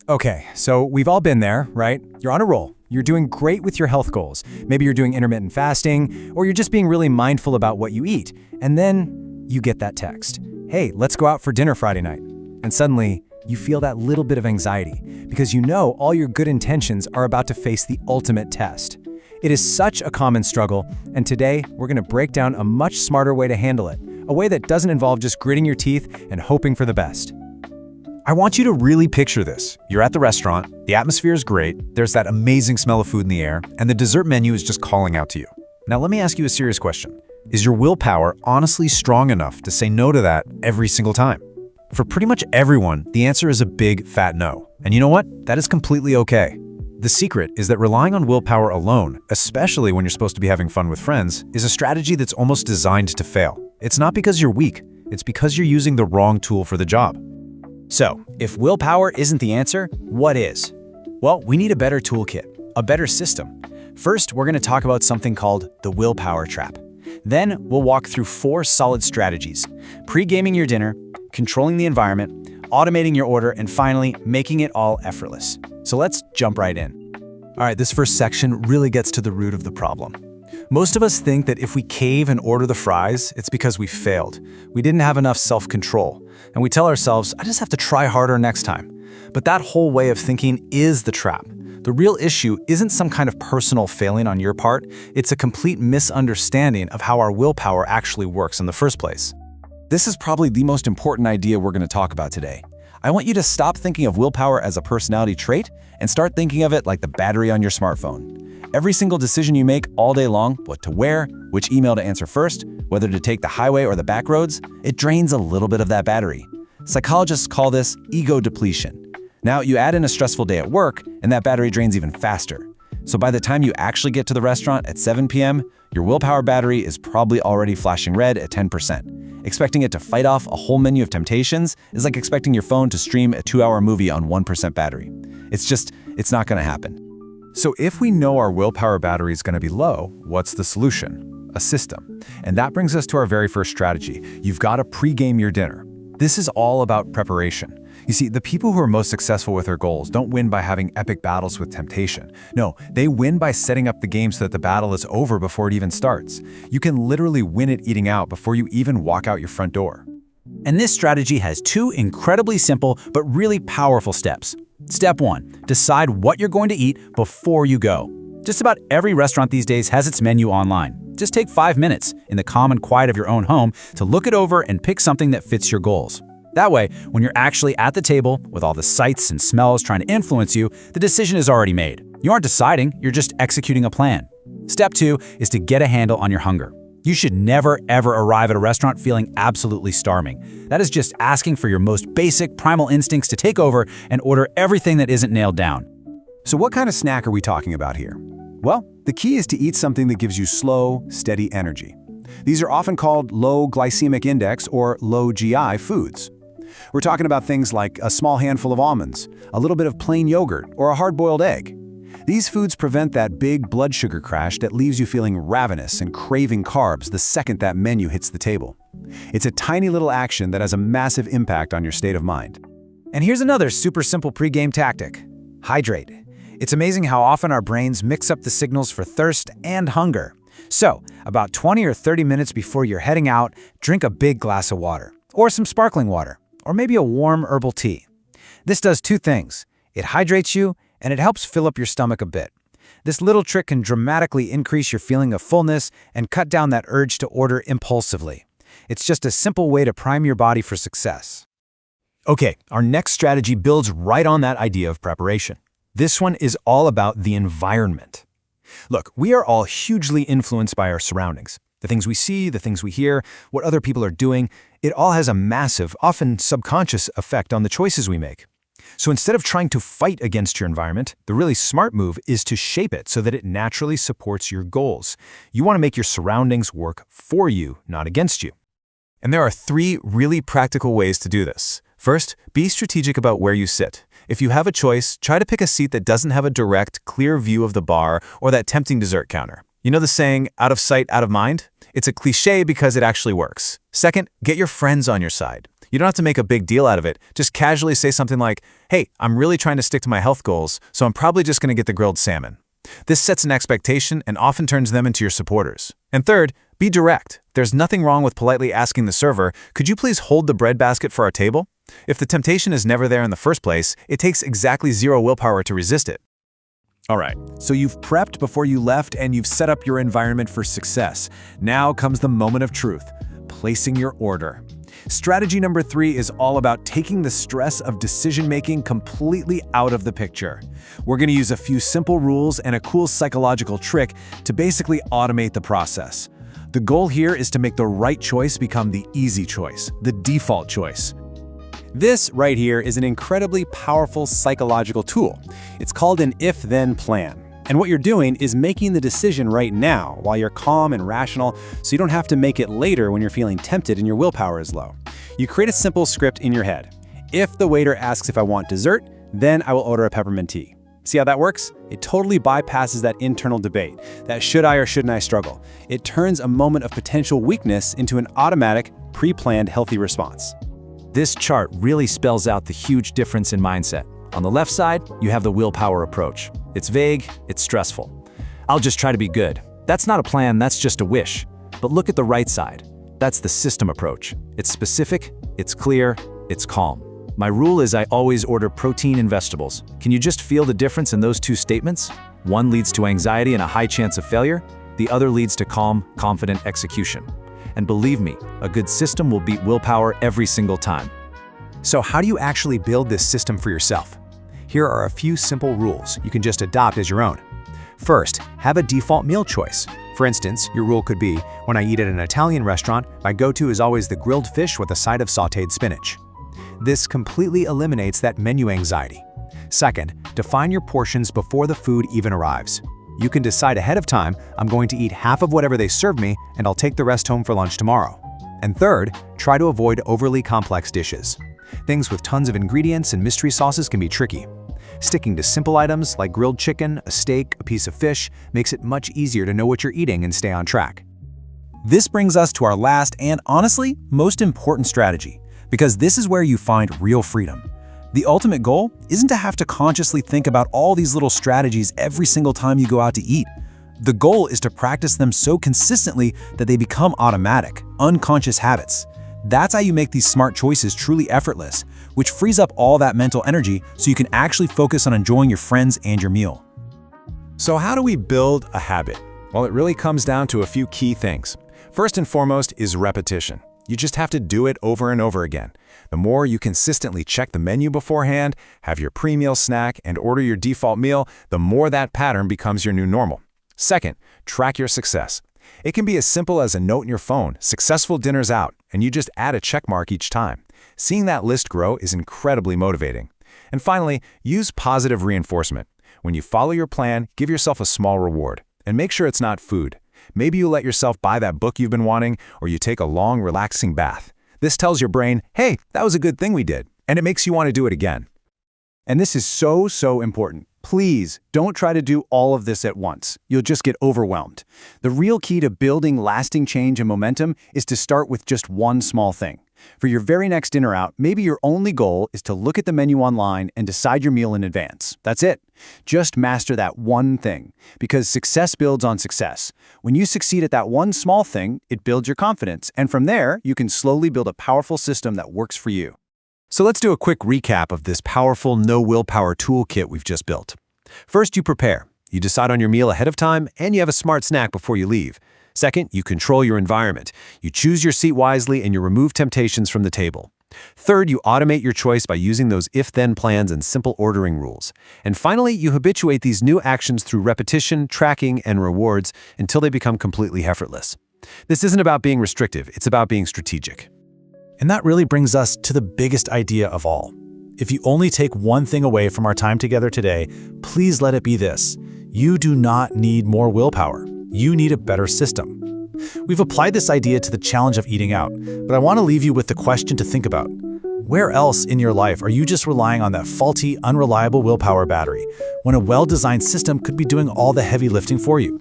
Okay, so we've all been there, right? You're on a roll. You're doing great with your health goals. Maybe you're doing intermittent fasting, or you're just being really mindful about what you eat. And then you get that text. Hey, let's go out for dinner Friday night. And suddenly, you feel that little bit of anxiety because you know all your good intentions are about to face the ultimate test. It is such a common struggle, and today we're going to break down a much smarter way to handle it, a way that doesn't involve just gritting your teeth and hoping for the best. I want you to really picture this. You're at the restaurant, the atmosphere is great, there's that amazing smell of food in the air, and the dessert menu is just calling out to you. Now let me ask you a serious question. Is your willpower honestly strong enough to say no to that every single time? For pretty much everyone, the answer is a big, fat no. And you know what? That is completely okay. The secret is that relying on willpower alone, especially when you're supposed to be having fun with friends, is a strategy that's almost designed to fail. It's not because you're weak, it's because you're using the wrong tool for the job. So, if willpower isn't the answer, what is? Well, we need a better toolkit, a better system. First, we're going to talk about something called the willpower trap. Then, we'll walk through 4 solid strategies: pre-gaming your dinner, controlling the environment, automating your order, and finally, making it all effortless. So let's jump right in. All right, this first section really gets to the root of the problem. Most of us think that if we cave and order the fries, it's because we failed. We didn't have enough self-control. And we tell ourselves, I just have to try harder next time. But that whole way of thinking is the trap. The real issue isn't some kind of personal failing on your part. It's a complete misunderstanding of how our willpower actually works in the first place. This is probably the most important idea we're going to talk about today. I want you to stop thinking of willpower as a personality trait and start thinking of it like the battery on your smartphone. Every single decision you make all day long, what to wear, which email to answer first, whether to take the highway or the back roads, it drains a little bit of that battery. Psychologists call this ego depletion. Now, you add in a stressful day at work, and that battery drains even faster. So by the time you actually get to the restaurant at 7 p.m., your willpower battery is probably already flashing red at 10%. Expecting it to fight off a whole menu of temptations is like expecting your phone to stream a 2-hour movie on 1% battery. It's not going to happen. So if we know our willpower battery is going to be low, what's the solution? A system. And that brings us to our very first strategy. You've got to pre-game your dinner. This is all about preparation. You see, the people who are most successful with their goals don't win by having epic battles with temptation. No, they win by setting up the game so that the battle is over before it even starts. You can literally win it eating out before you even walk out your front door. And this strategy has 2 incredibly simple but really powerful steps. Step 1, decide what you're going to eat before you go. Just about every restaurant these days has its menu online. Just take 5 minutes in the calm and quiet of your own home to look it over and pick something that fits your goals. That way, when you're actually at the table with all the sights and smells trying to influence you, the decision is already made. You aren't deciding, you're just executing a plan. Step 2 is to get a handle on your hunger. You should never, ever arrive at a restaurant feeling absolutely starving. That is just asking for your most basic primal instincts to take over and order everything that isn't nailed down. So what kind of snack are we talking about here? Well, the key is to eat something that gives you slow, steady energy. These are often called low glycemic index or low GI foods. We're talking about things like a small handful of almonds, a little bit of plain yogurt, or a hard-boiled egg. These foods prevent that big blood sugar crash that leaves you feeling ravenous and craving carbs the second that menu hits the table. It's a tiny little action that has a massive impact on your state of mind. And here's another super simple pre-game tactic: hydrate. It's amazing how often our brains mix up the signals for thirst and hunger. So, about 20 or 30 minutes before you're heading out, drink a big glass of water, or some sparkling water, or maybe a warm herbal tea. This does 2 things. It hydrates you, and it helps fill up your stomach a bit. This little trick can dramatically increase your feeling of fullness and cut down that urge to order impulsively. It's just a simple way to prime your body for success. Okay, our next strategy builds right on that idea of preparation. This one is all about the environment. Look, we are all hugely influenced by our surroundings. The things we see, the things we hear, what other people are doing, it all has a massive, often subconscious effect on the choices we make. So instead of trying to fight against your environment, the really smart move is to shape it so that it naturally supports your goals. You want to make your surroundings work for you, not against you. And there are 3 really practical ways to do this. First, be strategic about where you sit. If you have a choice, try to pick a seat that doesn't have a direct, clear view of the bar or that tempting dessert counter. You know the saying, out of sight, out of mind? It's a cliche because it actually works. Second, get your friends on your side. You don't have to make a big deal out of it. Just casually say something like, hey, I'm really trying to stick to my health goals, so I'm probably just going to get the grilled salmon. This sets an expectation and often turns them into your supporters. And third, be direct. There's nothing wrong with politely asking the server, could you please hold the bread basket for our table? If the temptation is never there in the first place, it takes exactly 0 willpower to resist it. All right, so you've prepped before you left and you've set up your environment for success. Now comes the moment of truth, placing your order. Strategy number 3 is all about taking the stress of decision-making completely out of the picture. We're going to use a few simple rules and a cool psychological trick to basically automate the process. The goal here is to make the right choice become the easy choice, the default choice. This right here is an incredibly powerful psychological tool. It's called an if-then plan. And what you're doing is making the decision right now while you're calm and rational, so you don't have to make it later when you're feeling tempted and your willpower is low. You create a simple script in your head. If the waiter asks if I want dessert, then I will order a peppermint tea. See how that works? It totally bypasses that internal debate, that should I or shouldn't I struggle. It turns a moment of potential weakness into an automatic, pre-planned healthy response. This chart really spells out the huge difference in mindset. On the left side, you have the willpower approach. It's vague, it's stressful. I'll just try to be good. That's not a plan, that's just a wish. But look at the right side. That's the system approach. It's specific, it's clear, it's calm. My rule is I always order protein and vegetables. Can you just feel the difference in those two statements? One leads to anxiety and a high chance of failure. The other leads to calm, confident execution. And believe me, a good system will beat willpower every single time. So how do you actually build this system for yourself? Here are a few simple rules you can just adopt as your own. First, have a default meal choice. For instance, your rule could be, when I eat at an Italian restaurant, my go-to is always the grilled fish with a side of sautéed spinach. This completely eliminates that menu anxiety. Second, define your portions before the food even arrives. You can decide ahead of time, I'm going to eat half of whatever they serve me and I'll take the rest home for lunch tomorrow. And third, try to avoid overly complex dishes. Things with tons of ingredients and mystery sauces can be tricky. Sticking to simple items like grilled chicken, a steak, a piece of fish makes it much easier to know what you're eating and stay on track. This brings us to our last and, honestly, most important strategy, because this is where you find real freedom. The ultimate goal isn't to have to consciously think about all these little strategies every single time you go out to eat. The goal is to practice them so consistently that they become automatic, unconscious habits. That's how you make these smart choices truly effortless, which frees up all that mental energy so you can actually focus on enjoying your friends and your meal. So how do we build a habit? Well, it really comes down to a few key things. First and foremost is repetition. You just have to do it over and over again. The more you consistently check the menu beforehand, have your pre-meal snack, and order your default meal, the more that pattern becomes your new normal. Second, track your success. It can be as simple as a note in your phone, successful dinners out, and you just add a check mark each time. Seeing that list grow is incredibly motivating. And finally, use positive reinforcement. When you follow your plan, give yourself a small reward. And make sure it's not food. Maybe you let yourself buy that book you've been wanting, or you take a long, relaxing bath. This tells your brain, hey, that was a good thing we did, and it makes you want to do it again. And this is so important. Please don't try to do all of this at once. You'll just get overwhelmed. The real key to building lasting change and momentum is to start with just one small thing. For your very next dinner out, maybe your only goal is to look at the menu online and decide your meal in advance. That's it. Just master that one thing, because success builds on success. When you succeed at that one small thing, it builds your confidence, and from there, you can slowly build a powerful system that works for you. So let's do a quick recap of this powerful no willpower toolkit we've just built. First, you prepare. You decide on your meal ahead of time, and you have a smart snack before you leave. Second, you control your environment. You choose your seat wisely and you remove temptations from the table. Third, you automate your choice by using those if-then plans and simple ordering rules. And finally, you habituate these new actions through repetition, tracking, and rewards until they become completely effortless. This isn't about being restrictive, it's about being strategic. And that really brings us to the biggest idea of all. If you only take one thing away from our time together today, please let it be this. You do not need more willpower. You need a better system. We've applied this idea to the challenge of eating out, but I want to leave you with the question to think about. Where else in your life are you just relying on that faulty, unreliable willpower battery, when a well-designed system could be doing all the heavy lifting for you?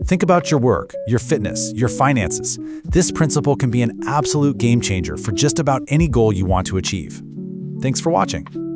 Think about your work, your fitness, your finances. This principle can be an absolute game changer for just about any goal you want to achieve. Thanks for watching.